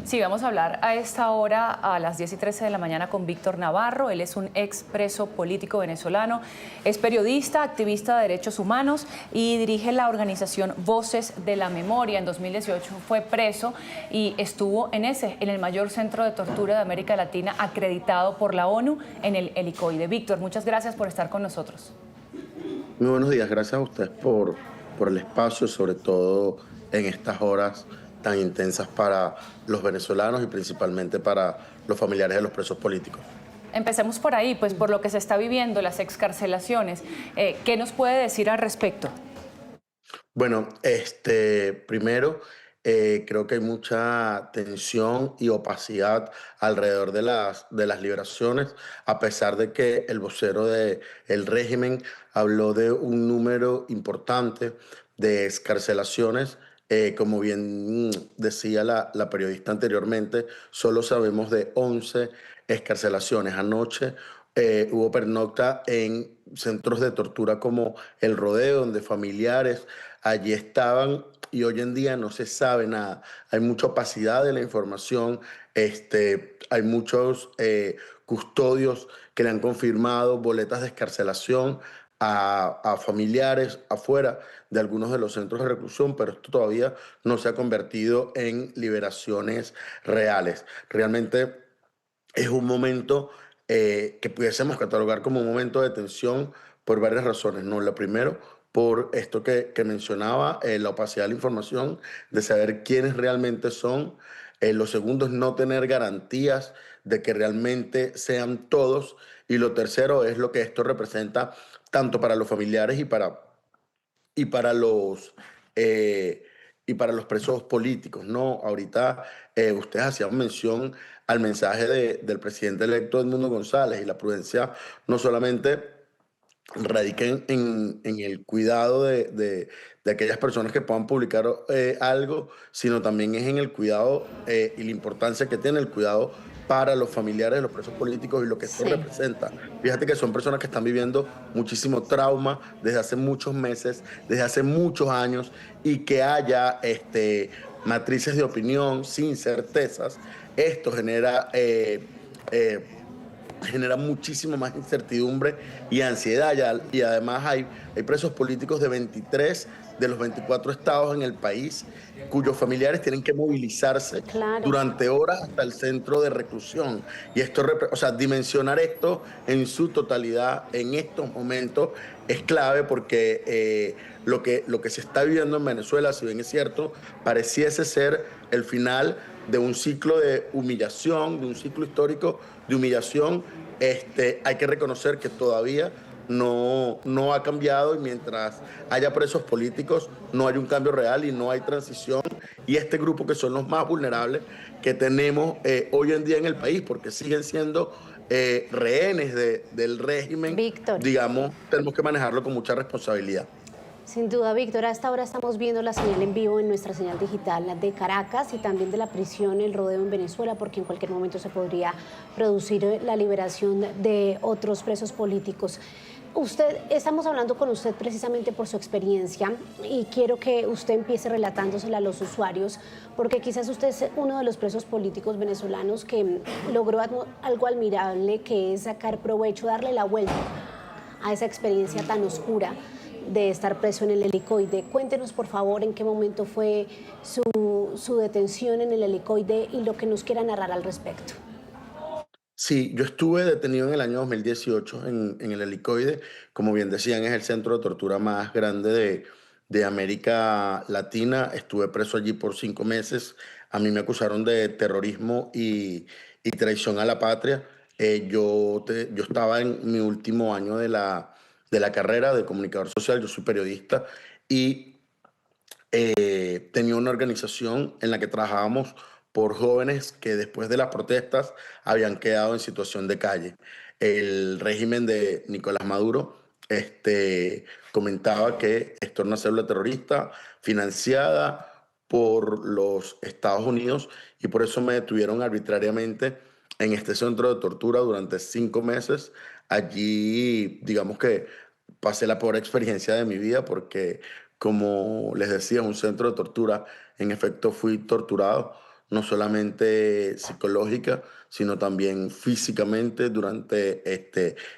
Sí, vamos a hablar a esta hora, a las 10:13 de la mañana, con Víctor Navarro. Él es un ex preso político venezolano, es periodista, activista de derechos humanos y dirige la organización Voces de la Memoria. En 2018 fue preso y estuvo en el mayor centro de tortura de América Latina, acreditado por la ONU, en el Helicoide. Víctor, muchas gracias por estar con nosotros. Muy buenos días, gracias a ustedes por el espacio, sobre todo en estas horas tan intensas para los venezolanos y principalmente para los familiares de los presos políticos. Empecemos por ahí, pues por lo que se está viviendo, las excarcelaciones. ¿Qué nos puede decir al respecto? Bueno, primero, creo que hay mucha tensión y opacidad alrededor de las liberaciones, a pesar de que el vocero del régimen habló de un número importante de excarcelaciones. Como bien decía la periodista anteriormente, solo sabemos de 11 excarcelaciones. Anoche hubo pernocta en centros de tortura como El Rodeo, donde familiares allí estaban, y hoy en día no se sabe nada. Hay mucha opacidad de la información, hay muchos custodios que le han confirmado boletas de excarcelación a familiares afuera de algunos de los centros de reclusión, pero esto todavía no se ha convertido en liberaciones reales. Realmente es un momento que pudiésemos catalogar como un momento de tensión por varias razones. No, lo primero, por esto que mencionaba, la opacidad de la información, de saber quiénes realmente son. Lo segundo es no tener garantías de que realmente sean todos. Y lo tercero es lo que esto representa tanto para los familiares y para los, eh, y para los presos políticos, ¿no? Ahorita ustedes hacían mención al mensaje del presidente electo Edmundo González, y la prudencia no solamente radica en el cuidado de aquellas personas que puedan publicar algo, sino también es en el cuidado y la importancia que tiene el cuidado para los familiares de los presos políticos y lo que esto Sí. representa. Fíjate que son personas que están viviendo muchísimo trauma desde hace muchos meses, desde hace muchos años, y que haya matrices de opinión sin certezas. Esto eh, genera muchísimo más incertidumbre y ansiedad. Y además hay presos políticos de 23 de los 24 estados en el país, cuyos familiares tienen que movilizarse Claro. durante horas hasta el centro de reclusión. Y esto, o sea, dimensionar esto en su totalidad en estos momentos es clave, porque lo que se está viviendo en Venezuela, si bien es cierto, pareciese ser el final de un ciclo de humillación, de un ciclo histórico de humillación. Hay que reconocer que todavía no ha cambiado, y mientras haya presos políticos no hay un cambio real y no hay transición. Y este grupo, que son los más vulnerables que tenemos hoy en día en el país, porque siguen siendo rehenes del régimen, Víctor, digamos, tenemos que manejarlo con mucha responsabilidad. sin duda, Víctor, hasta ahora estamos viendo la señal en vivo en nuestra señal digital de Caracas y también de la prisión El Rodeo en Venezuela, porque en cualquier momento se podría producir la liberación de otros presos políticos. Estamos hablando con usted precisamente por su experiencia, y quiero que usted empiece relatándosela a los usuarios, porque quizás usted es uno de los presos políticos venezolanos que logró algo admirable, que es sacar provecho, darle la vuelta a esa experiencia tan oscura de estar preso en el Helicoide. Cuéntenos, por favor, en qué momento fue su detención en el Helicoide y lo que nos quiera narrar al respecto. Sí, yo estuve detenido en el año 2018 en el Helicoide. Como bien decían, es el centro de tortura más grande de América Latina. Estuve preso allí por 5 meses. A mí me acusaron de terrorismo y traición a la patria. Yo estaba en mi último año de la carrera de comunicador social. Yo soy periodista, y tenía una organización en la que trabajábamos por jóvenes que después de las protestas habían quedado en situación de calle. El régimen de Nicolás Maduro comentaba que esto era una célula terrorista financiada por los Estados Unidos, y por eso me detuvieron arbitrariamente en este centro de tortura durante 5 meses. Allí, digamos que pasé la peor experiencia de mi vida, porque, como les decía, es un centro de tortura. En efecto, fui torturado no solamente psicológica, sino también físicamente durante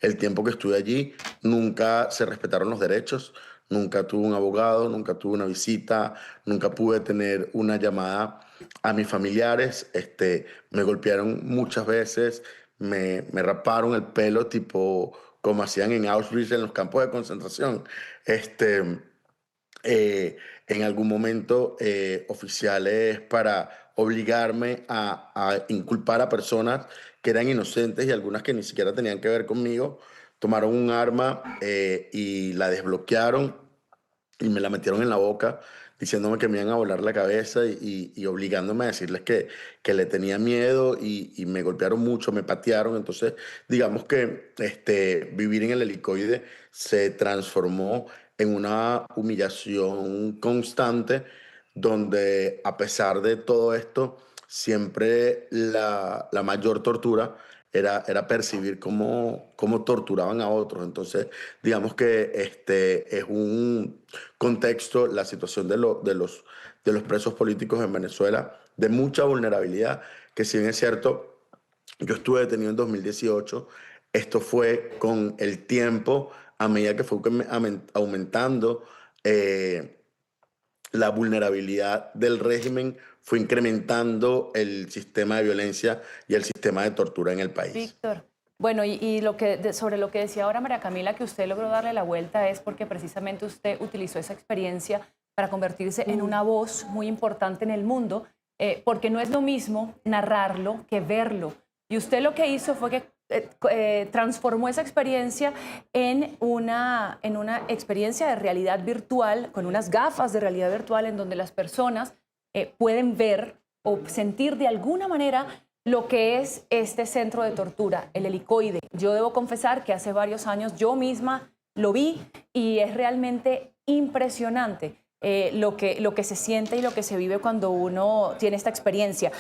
el tiempo que estuve allí. Nunca se respetaron los derechos, nunca tuve un abogado, nunca tuve una visita, nunca pude tener una llamada a mis familiares. Me golpearon muchas veces, me raparon el pelo tipo como hacían en Auschwitz en los campos de concentración. Este, en algún momento oficiales para obligarme a inculpar a personas que eran inocentes y algunas que ni siquiera tenían que ver conmigo, tomaron un arma y la desbloquearon y me la metieron en la boca diciéndome que me iban a volar la cabeza y obligándome a decirles que le tenía miedo y me golpearon mucho, me patearon. Entonces, digamos que vivir en el helicoide se transformó en una humillación constante donde a pesar de todo esto, siempre la mayor tortura era percibir cómo torturaban a otros. Entonces, digamos que es un contexto, la situación de los presos políticos en Venezuela, de mucha vulnerabilidad, que si bien es cierto, yo estuve detenido en 2018, esto fue con el tiempo, a medida que fue aumentando la vulnerabilidad del régimen, fue incrementando el sistema de violencia y el sistema de tortura en el país. Víctor, bueno, y sobre lo que decía ahora María Camila, que usted logró darle la vuelta, es porque precisamente usted utilizó esa experiencia para convertirse en una voz muy importante en el mundo, porque no es lo mismo narrarlo que verlo. Y usted lo que hizo fue que transformó esa experiencia en una experiencia de realidad virtual, con unas gafas de realidad virtual en donde las personas pueden ver o sentir de alguna manera lo que es este centro de tortura, el helicoide. Yo debo confesar que hace varios años yo misma lo vi y es realmente impresionante lo que se siente y lo que se vive cuando uno tiene esta experiencia.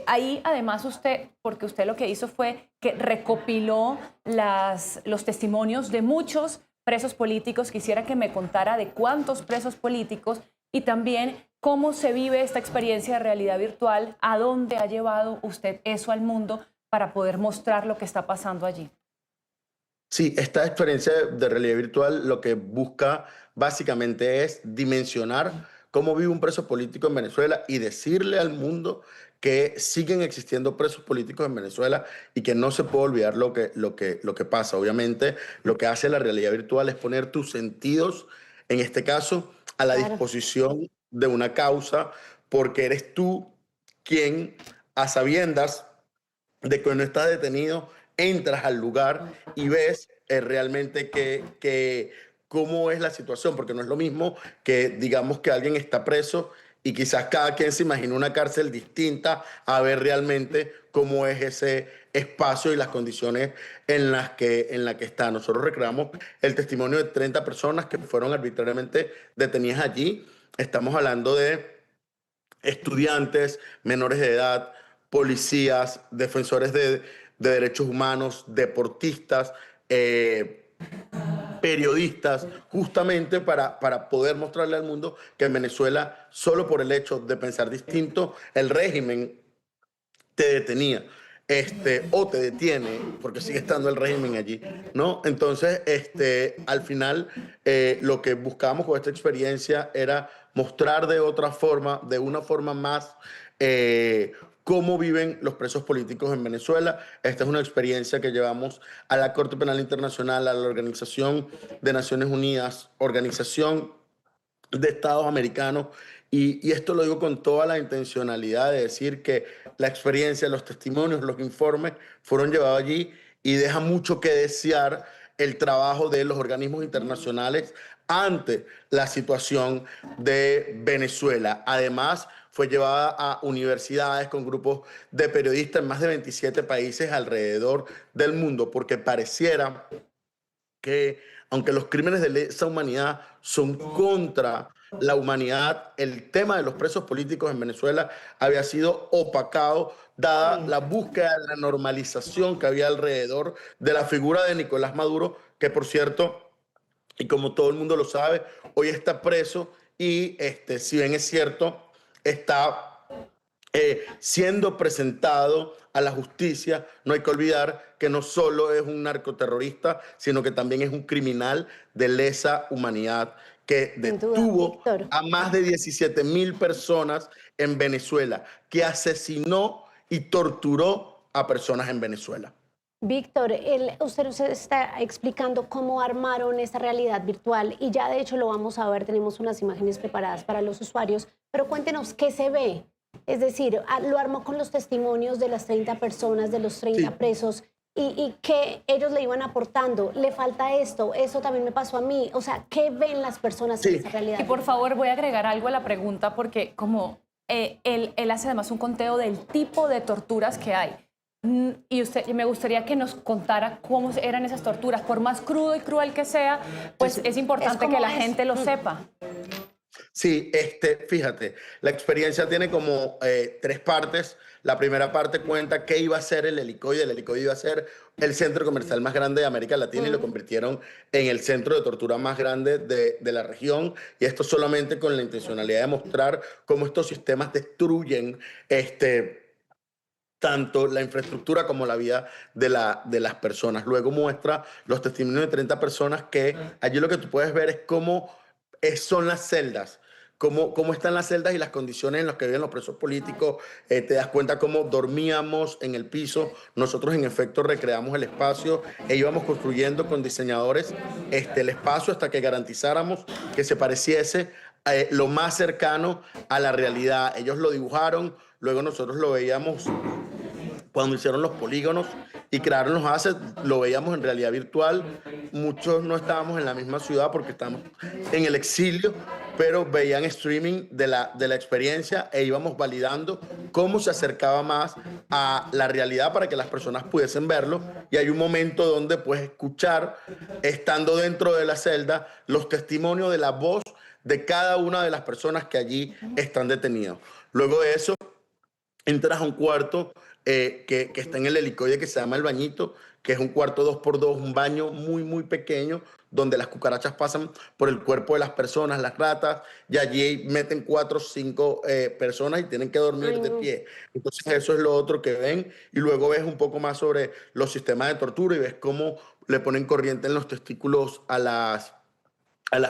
Ahí además usted, porque usted lo que hizo fue que recopiló los testimonios de muchos presos políticos. Quisiera que me contara de cuántos presos políticos y también cómo se vive esta experiencia de realidad virtual, a dónde ha llevado usted eso al mundo para poder mostrar lo que está pasando allí. Sí, esta experiencia de realidad virtual lo que busca básicamente es dimensionar cómo vive un preso político en Venezuela y decirle al mundo que siguen existiendo presos políticos en Venezuela y que no se puede olvidar lo que pasa. Obviamente, lo que hace la realidad virtual es poner tus sentidos, en este caso, a la Claro. disposición de una causa, porque eres tú quien, a sabiendas de que no estás detenido, entras al lugar y ves realmente cómo es la situación, porque no es lo mismo que digamos que alguien está preso y quizás cada quien se imagina una cárcel distinta a ver realmente cómo es ese espacio y las condiciones en la que está. Nosotros recreamos el testimonio de 30 personas que fueron arbitrariamente detenidas allí. Estamos hablando de estudiantes, menores de edad, policías, defensores de derechos humanos, deportistas, periodistas, justamente para poder mostrarle al mundo que en Venezuela, solo por el hecho de pensar distinto, el régimen te detenía. O te detiene, porque sigue estando el régimen allí, ¿no? Entonces, al final, lo que buscábamos con esta experiencia era mostrar de otra forma, de una forma más, cómo viven los presos políticos en Venezuela. Esta es una experiencia que llevamos a la Corte Penal Internacional, a la Organización de Naciones Unidas, Organización de Estados Americanos, y esto lo digo con toda la intencionalidad de decir que la experiencia, los testimonios, los informes fueron llevados allí y deja mucho que desear el trabajo de los organismos internacionales ante la situación de Venezuela. Además, fue llevada a universidades con grupos de periodistas en más de 27 países alrededor del mundo, porque pareciera que aunque los crímenes de lesa humanidad son contra la humanidad, el tema de los presos políticos en Venezuela había sido opacado dada Sí. la búsqueda de la normalización que había alrededor de la figura de Nicolás Maduro, que por cierto, y como todo el mundo lo sabe, hoy está preso y si bien es cierto, está siendo presentado a la justicia. No hay que olvidar que no solo es un narcoterrorista, sino que también es un criminal de lesa humanidad que Sin duda, detuvo Víctor. a más de 17.000 personas en Venezuela, que asesinó y torturó a personas en Venezuela. Víctor, usted nos está explicando cómo armaron esta realidad virtual y ya de hecho lo vamos a ver, tenemos unas imágenes preparadas para los usuarios, pero cuéntenos qué se ve. Es decir, lo armó con los testimonios de las 30 personas, de los 30 Sí. presos y qué ellos le iban aportando. Le falta esto, eso también me pasó a mí. O sea, ¿qué ven las personas en Sí. esa realidad? Y por favor, voy a agregar algo a la pregunta porque como él hace además un conteo del tipo de torturas que hay. Y me gustaría que nos contara cómo eran esas torturas. Por más crudo y cruel que sea, pues es importante que la gente lo sepa. Sí, fíjate, la experiencia tiene como tres partes. La primera parte cuenta qué iba a ser el Helicoide. El Helicoide iba a ser el centro comercial más grande de América Latina y lo convirtieron en el centro de tortura más grande de la región. Y esto solamente con la intencionalidad de mostrar cómo estos sistemas destruyen tanto la infraestructura como la vida de las personas. Luego muestra los testimonios de 30 personas que allí lo que tú puedes ver es cómo son las celdas. Cómo están las celdas y las condiciones en las que viven los presos políticos. Te das cuenta cómo dormíamos en el piso. Nosotros, en efecto, recreamos el espacio e íbamos construyendo con diseñadores el espacio hasta que garantizáramos que se pareciese lo más cercano a la realidad. Ellos lo dibujaron, luego nosotros lo veíamos cuando hicieron los polígonos y crearon los assets, lo veíamos en realidad virtual. Muchos no estábamos en la misma ciudad porque estamos en el exilio, pero veían streaming de la experiencia e íbamos validando cómo se acercaba más a la realidad para que las personas pudiesen verlo. Y hay un momento donde puedes escuchar, estando dentro de la celda, los testimonios de la voz de cada una de las personas que allí están detenidas. Luego de eso, entras a un cuarto que está en el Helicoide que se llama El Bañito, que es un cuarto 2x2, un baño muy, muy pequeño, donde las cucarachas pasan por el cuerpo de las personas, las ratas, y allí meten 4 o 5 personas y tienen que dormir Ay, de no. pie. Entonces eso es lo otro que ven, y luego ves un poco más sobre los sistemas de tortura y ves cómo le ponen corriente en los testículos a las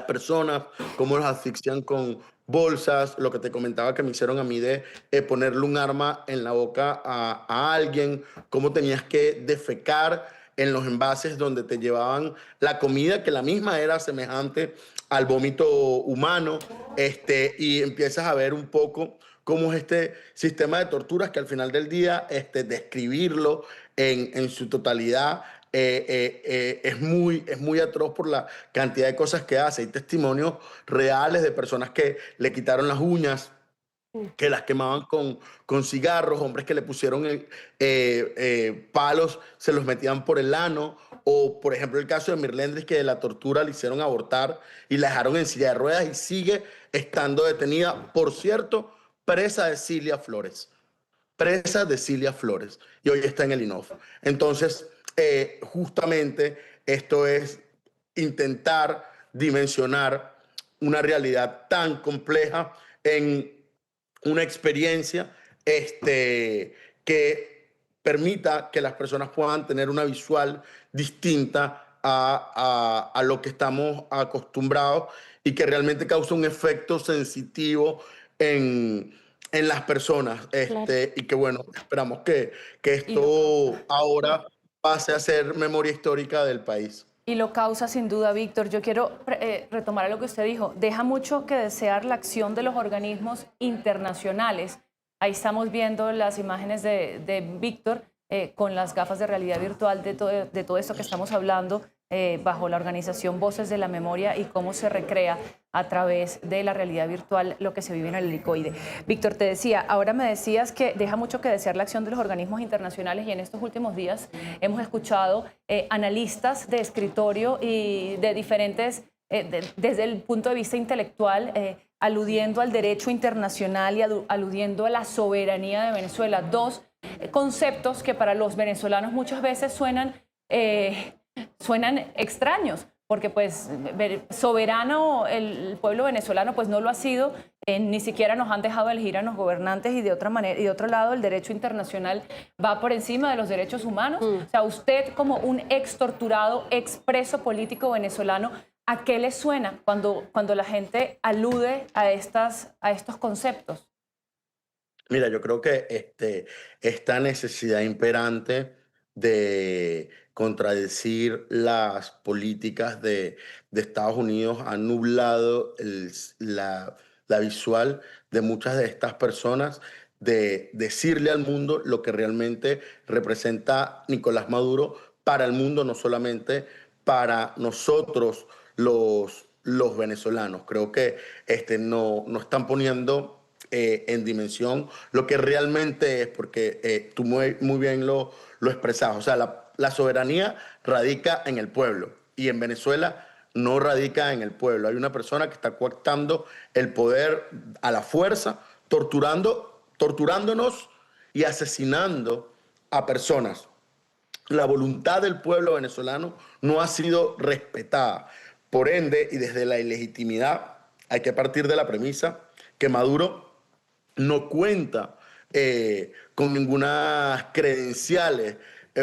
personas, cómo los asfixian con bolsas, lo que te comentaba que me hicieron a mí de ponerle un arma en la boca a alguien, cómo tenías que defecar en los envases donde te llevaban la comida, que la misma era semejante al vómito humano, y empiezas a ver un poco cómo es este sistema de torturas que al final del día, describirlo en su totalidad es muy atroz por la cantidad de cosas que hace. Hay testimonios reales de personas que le quitaron las uñas, que las quemaban con cigarros, hombres que le pusieron palos, se los metían por el ano, o por ejemplo el caso de Mirlendres, que de la tortura le hicieron abortar y la dejaron en silla de ruedas y sigue estando detenida, por cierto, presa de Cilia Flores. Presa de Cilia Flores y hoy está en el INOF. Entonces, justamente esto es intentar dimensionar una realidad tan compleja en una experiencia que permita que las personas puedan tener una visual distinta a lo que estamos acostumbrados y que realmente causa un efecto sensitivo en las personas. Claro. Y que bueno, esperamos que esto ahora pase a ser memoria histórica del país. Y lo causa sin duda, Víctor. Yo quiero retomar lo que usted dijo. Deja mucho que desear la acción de los organismos internacionales. Ahí estamos viendo las imágenes de Víctor con las gafas de realidad virtual de todo esto que estamos hablando bajo la organización Voces de la Memoria y cómo se recrea a través de la realidad virtual lo que se vive en el Helicoide. Víctor, te decía, ahora me decías que deja mucho que desear la acción de los organismos internacionales y en estos últimos días hemos escuchado analistas de escritorio y de diferentes, desde el punto de vista intelectual, aludiendo al derecho internacional y aludiendo a la soberanía de Venezuela. Dos conceptos que para los venezolanos muchas veces suenan extraños, porque pues soberano el pueblo venezolano pues no lo ha sido, ni siquiera nos han dejado elegir a los gobernantes y de otra manera, y de otro lado el derecho internacional va por encima de los derechos humanos. O sea, usted como un ex torturado, ex preso político venezolano, ¿a qué le suena cuando la gente alude a estos conceptos? Mira, yo creo que esta necesidad imperante de contradecir las políticas de Estados Unidos ha nublado la visual de muchas de estas personas de decirle al mundo lo que realmente representa Nicolás Maduro para el mundo, no solamente para nosotros los venezolanos. Creo que no están poniendo en dimensión lo que realmente es, porque tú muy bien lo expresabas. O sea, la soberanía radica en el pueblo y en Venezuela no radica en el pueblo. Hay una persona que está coactando el poder a la fuerza, torturándonos y asesinando a personas. La voluntad del pueblo venezolano no ha sido respetada. Por ende, y desde la ilegitimidad, hay que partir de la premisa que Maduro no cuenta con ninguna credenciales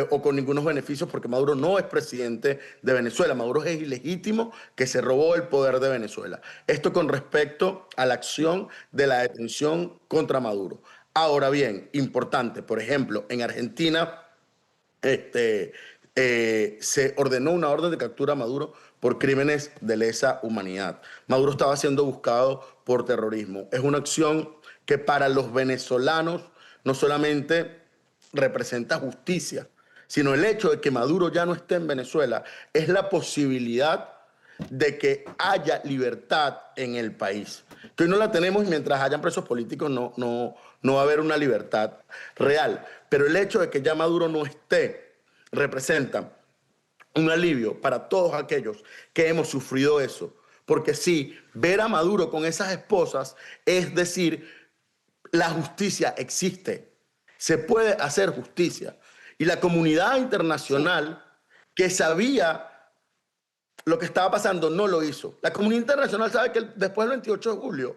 o con ningunos beneficios, porque Maduro no es presidente de Venezuela. Maduro es ilegítimo, que se robó el poder de Venezuela. Esto con respecto a la acción de la detención contra Maduro. Ahora bien, importante, por ejemplo, en Argentina se ordenó una orden de captura a Maduro por crímenes de lesa humanidad. Maduro estaba siendo buscado por terrorismo. Es una acción que para los venezolanos no solamente representa justicia, sino el hecho de que Maduro ya no esté en Venezuela es la posibilidad de que haya libertad en el país. Que hoy no la tenemos y mientras hayan presos políticos no va a haber una libertad real. Pero el hecho de que ya Maduro no esté representa un alivio para todos aquellos que hemos sufrido eso. Porque sí, ver a Maduro con esas esposas es decir, la justicia existe, se puede hacer justicia. Y la comunidad internacional que sabía lo que estaba pasando no lo hizo. La comunidad internacional sabe que después del 28 de julio,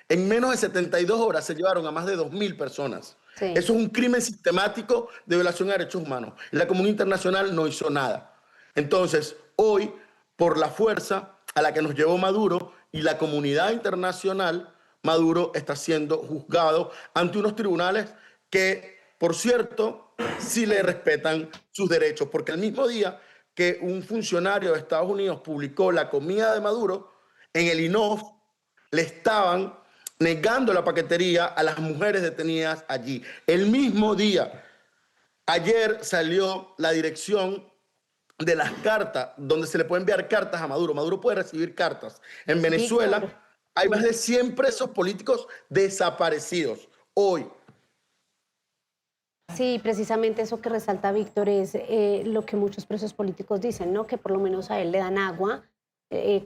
en menos de 72 horas se llevaron a más de 2.000 personas. Sí. Eso es un crimen sistemático de violación de derechos humanos. Y la comunidad internacional no hizo nada. Entonces, hoy, por la fuerza a la que nos llevó Maduro y la comunidad internacional, Maduro está siendo juzgado ante unos tribunales que, por cierto, sí le respetan sus derechos, porque el mismo día que un funcionario de Estados Unidos publicó la comida de Maduro, en el INOF le estaban negando la paquetería a las mujeres detenidas allí. El mismo día, ayer salió la dirección de las cartas, donde se le puede enviar cartas a Maduro. Maduro puede recibir cartas. En Venezuela Víctor. hay más de 100 presos políticos desaparecidos hoy. Sí, precisamente eso que resalta Víctor es lo que muchos presos políticos dicen, ¿no? Que por lo menos a él le dan agua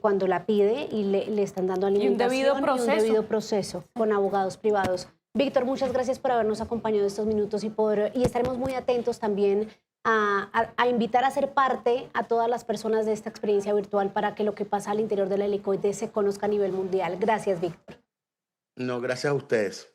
cuando la pide y le están dando alimentación debido proceso. y un debido proceso con abogados privados. Víctor, muchas gracias por habernos acompañado estos minutos y estaremos muy atentos también a invitar a ser parte a todas las personas de esta experiencia virtual para que lo que pasa al interior de la helicoide se conozca a nivel mundial. Gracias, Víctor. No, gracias a ustedes.